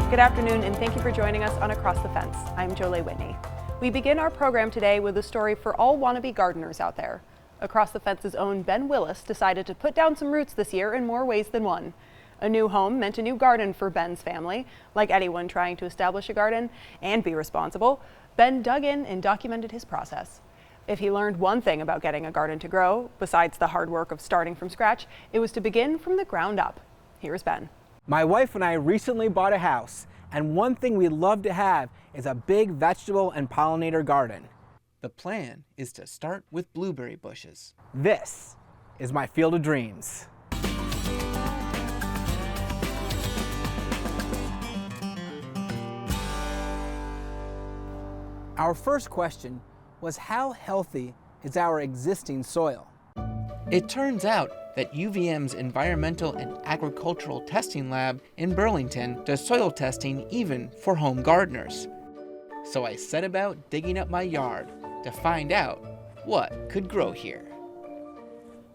Good afternoon, and thank you for joining us on Across the Fence. I'm Jolie Whitney. We begin our program today with a story for all wannabe gardeners out there. Across the Fence's own Ben Willis decided to put down some roots this year in more ways than one. A new home meant a new garden for Ben's family. Like anyone trying to establish a garden and be responsible, Ben dug in and documented his process. If he learned one thing about getting a garden to grow, besides the hard work of starting from scratch, it was to begin from the ground up. Here's Ben. My wife and I recently bought a house, and one thing we'd love to have is a big vegetable and pollinator garden. The plan is to start with blueberry bushes. This is my field of dreams. Our first question was, how healthy is our existing soil? It turns out that UVM's Environmental and Agricultural Testing Lab in Burlington does soil testing even for home gardeners. So I set about digging up my yard to find out what could grow here.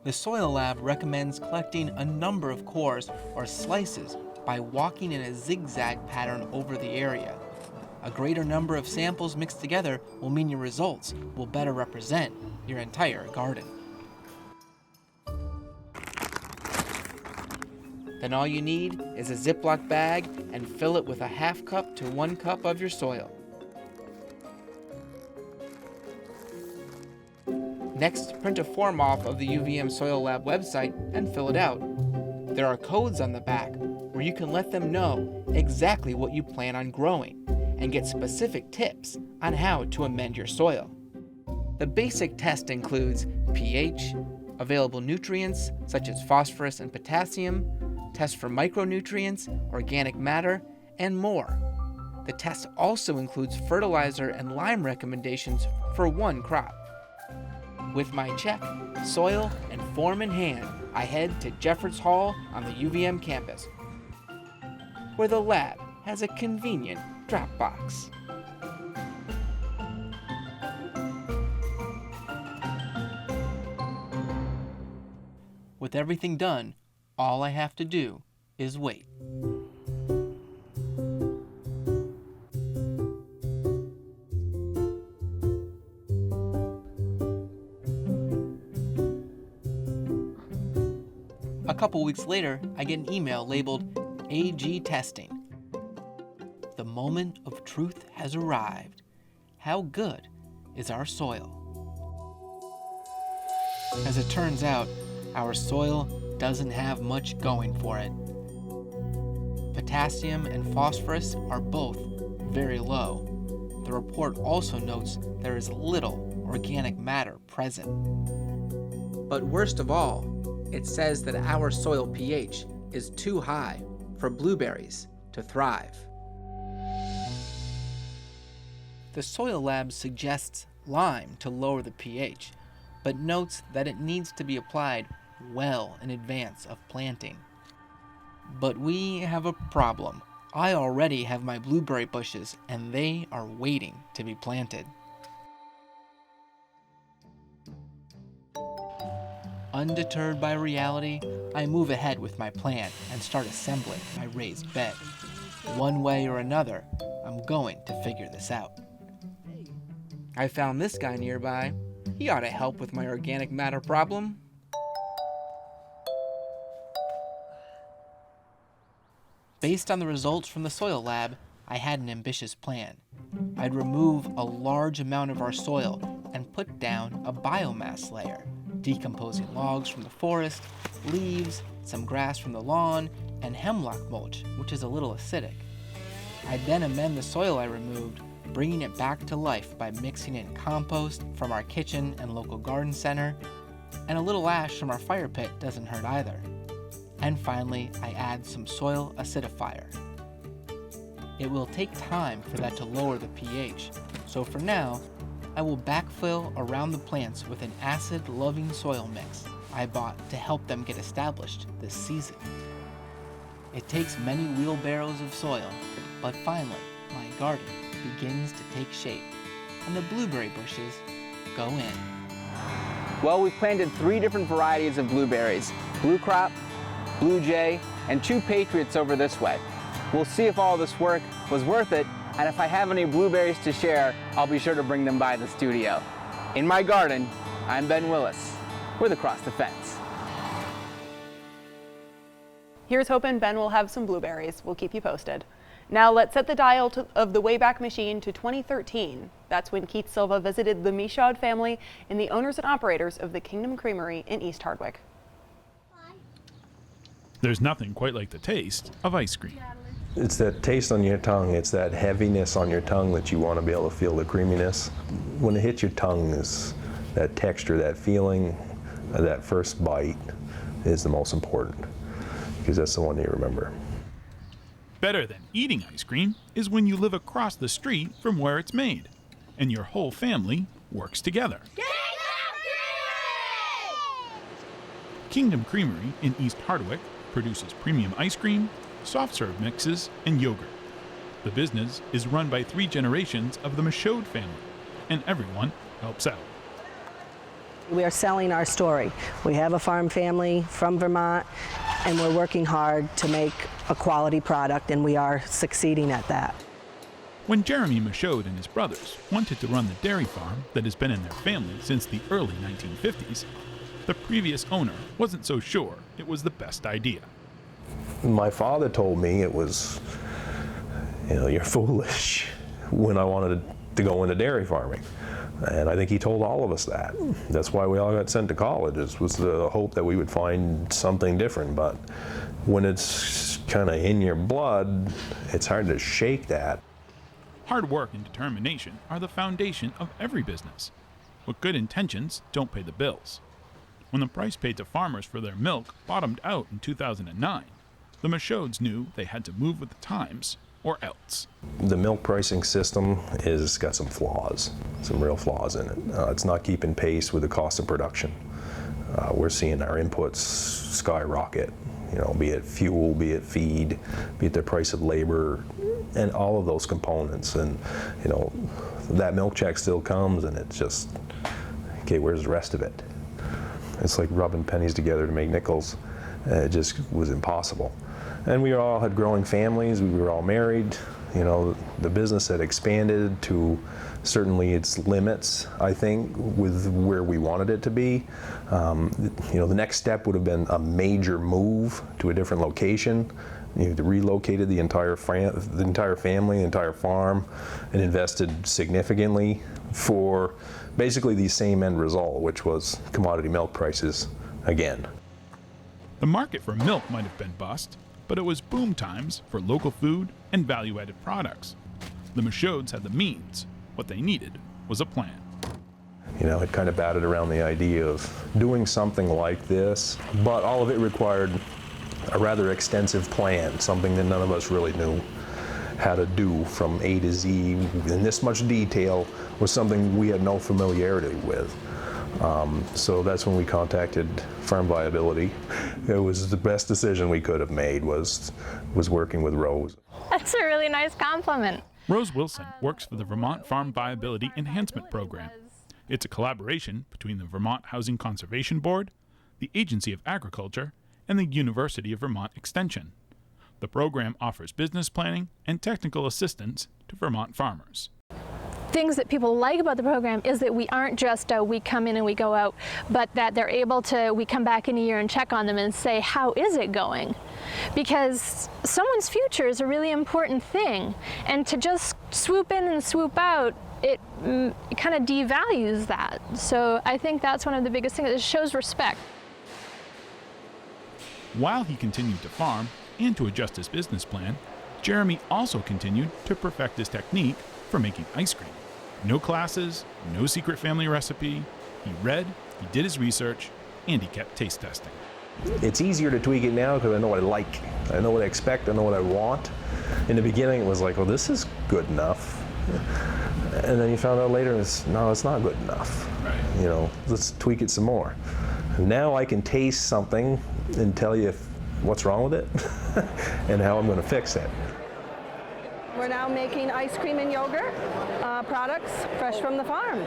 The Soil Lab recommends collecting a number of cores or slices by walking in a zigzag pattern over the area. A greater number of samples mixed together will mean your results will better represent your entire garden. Then all you need is a Ziploc bag and fill it with a half cup to 1 cup of your soil. Next, print a form off of the UVM Soil Lab website and fill it out. There are codes on the back where you can let them know exactly what you plan on growing and get specific tips on how to amend your soil. The basic test includes pH, available nutrients such as phosphorus and potassium, tests for micronutrients, organic matter, and more. The test also includes fertilizer and lime recommendations for one crop. With my check, soil, and form in hand, I head to Jeffords Hall on the UVM campus, where the lab has a convenient drop box. With everything done, all I have to do is wait. A couple weeks later, I get an email labeled AG Testing. The moment of truth has arrived. How good is our soil? As it turns out, our soil doesn't have much going for it. Potassium and phosphorus are both very low. The report also notes there is little organic matter present. But worst of all, it says that our soil pH is too high for blueberries to thrive. The Soil Lab suggests lime to lower the pH, but notes that it needs to be applied well in advance of planting. But we have a problem. I already have my blueberry bushes and they are waiting to be planted. Undeterred by reality, I move ahead with my plan and start assembling my raised bed. One way or another, I'm going to figure this out. I found this guy nearby. He ought to help with my organic matter problem. Based on the results from the Soil Lab, I had an ambitious plan. I'd remove a large amount of our soil and put down a biomass layer, decomposing logs from the forest, leaves, some grass from the lawn, and hemlock mulch, which is a little acidic. I'd then amend the soil I removed, bringing it back to life by mixing in compost from our kitchen and local garden center, and a little ash from our fire pit doesn't hurt either. And finally, I add some soil acidifier. It will take time for that to lower the pH, so for now, I will backfill around the plants with an acid-loving soil mix I bought to help them get established this season. It takes many wheelbarrows of soil, but finally, my garden begins to take shape, and the blueberry bushes go in. Well, we've planted 3 different varieties of blueberries: Blue Crop, Blue Jay, and 2 Patriots over this way. We'll see if all this work was worth it, and if I have any blueberries to share, I'll be sure to bring them by the studio. In my garden, I'm Ben Willis with Across the Fence. Here's hoping Ben will have some blueberries. We'll keep you posted. Now let's set the dial of the Wayback Machine to 2013. That's when Keith Silva visited the Michaud family and the owners and operators of the Kingdom Creamery in East Hardwick. There's nothing quite like the taste of ice cream. It's that taste on your tongue, it's that heaviness on your tongue that you want to be able to feel the creaminess. When it hits your tongue, is that texture, that feeling, that first bite is the most important, because that's the one you remember. Better than eating ice cream is when you live across the street from where it's made, and your whole family works together. Kingdom Creamery in East Hardwick produces premium ice cream, soft serve mixes, and yogurt. The business is run by 3 generations of the Michaud family, and everyone helps out. We are selling our story. We have a farm family from Vermont, and we're working hard to make a quality product, and we are succeeding at that. When Jeremy Michaud and his brothers wanted to run the dairy farm that has been in their family since the early 1950s, the previous owner wasn't so sure it was the best idea. My father told me it was, you're foolish, when I wanted to go into dairy farming. And I think he told all of us that. That's why we all got sent to college. It was the hope that we would find something different. But when it's kind of in your blood, it's hard to shake that. Hard work and determination are the foundation of every business, but good intentions don't pay the bills. When the price paid to farmers for their milk bottomed out in 2009, the Michauds knew they had to move with the times or else. The milk pricing system is got some flaws, some real flaws in it. It's not keeping pace with the cost of production. We're seeing our inputs skyrocket, be it fuel, be it feed, be it the price of labor, and all of those components. And, that milk check still comes, and it's just, okay, where's the rest of it? It's like rubbing pennies together to make nickels. It just was impossible. And we all had growing families, we were all married. The business had expanded to certainly its limits, I think, with where we wanted it to be. The next step would have been a major move to a different location. You relocated the entire family, the entire farm, and invested significantly for basically the same end result, which was commodity milk prices again. The market for milk might have been bust, but it was boom times for local food and value-added products. The Michauds had the means. What they needed was a plan. It kind of batted around the idea of doing something like this, but all of it required a rather extensive plan, something that none of us really knew how to do from A to Z in this much detail was something we had no familiarity with. So that's when we contacted Farm Viability. It was the best decision we could have made was working with Rose. That's a really nice compliment. Rose Wilson works for the Vermont Farm Viability Enhancement Program. It's a collaboration between the Vermont Housing Conservation Board, the Agency of Agriculture, and the University of Vermont Extension. The program offers business planning and technical assistance to Vermont farmers. Things that people like about the program is that we aren't just we come in and we go out, but that they're able to, we come back in a year and check on them and say, how is it going? Because someone's future is a really important thing, and to just swoop in and swoop out, it kind of devalues that. So I think that's one of the biggest things. It shows respect. While he continued to farm and to adjust his business plan, Jeremy also continued to perfect his technique for making ice cream. No classes, no secret family recipe. He read, he did his research, and he kept taste testing. It's easier to tweak it now because I know what I like. I know what I expect, I know what I want. In the beginning it was like, well, this is good enough. And then you found out later, no, it's not good enough. Right. Let's tweak it some more. Now I can taste something and tell you what's wrong with it and how I'm going to fix it. We're now making ice cream and yogurt products fresh from the farm.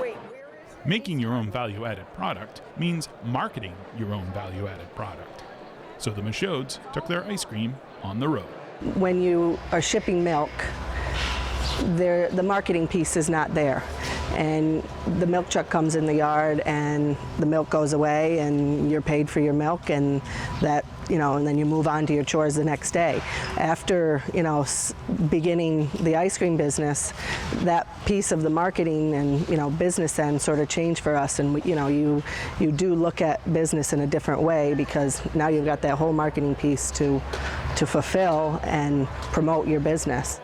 Making your own value-added product means marketing your own value-added product. So the Michauds took their ice cream on the road. When you are shipping milk, the marketing piece is not there. And the milk truck comes in the yard and the milk goes away and you're paid for your milk, and that, and then you move on to your chores the next day. After, beginning the ice cream business, that piece of the marketing and, business end sort of changed for us. And, you do look at business in a different way, because now you've got that whole marketing piece to fulfill and promote your business.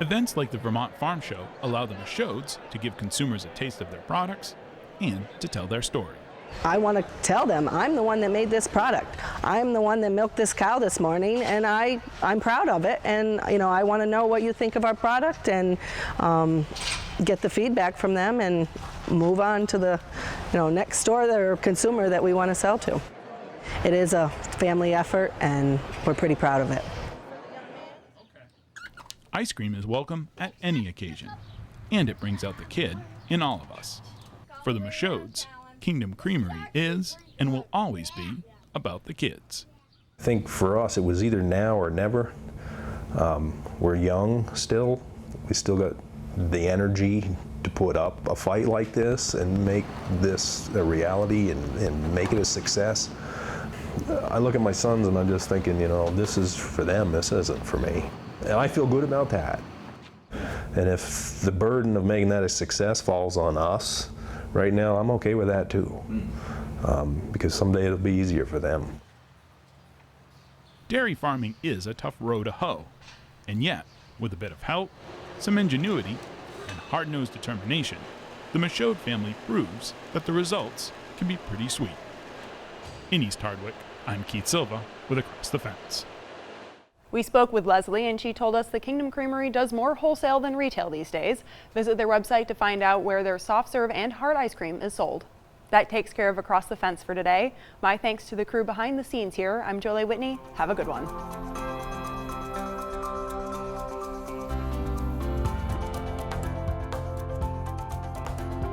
Events like the Vermont Farm Show allow the Michauds to give consumers a taste of their products and to tell their story. I want to tell them, I'm the one that made this product. I'm the one that milked this cow this morning, and I'm proud of it. And I want to know what you think of our product, and get the feedback from them, and move on to the next store or consumer that we want to sell to. It is a family effort, and we're pretty proud of it. Ice cream is welcome at any occasion, and it brings out the kid in all of us. For the Michauds, Kingdom Creamery is and will always be about the kids. I think for us it was either now or never. We're young still. We still got the energy to put up a fight like this and make this a reality and make it a success. I look at my sons and I'm just thinking, this is for them, this isn't for me. And I feel good about that. And if the burden of making that a success falls on us, right now I'm okay with that too. Because someday it'll be easier for them. Dairy farming is a tough row to hoe, and yet, with a bit of help, some ingenuity, and hard-nosed determination, the Michaud family proves that the results can be pretty sweet. In East Hardwick, I'm Keith Silva with Across the Fence. We spoke with Leslie, and she told us the Kingdom Creamery does more wholesale than retail these days. Visit their website to find out where their soft serve and hard ice cream is sold. That takes care of Across the Fence for today. My thanks to the crew behind the scenes here. I'm Jolie Whitney. Have a good one.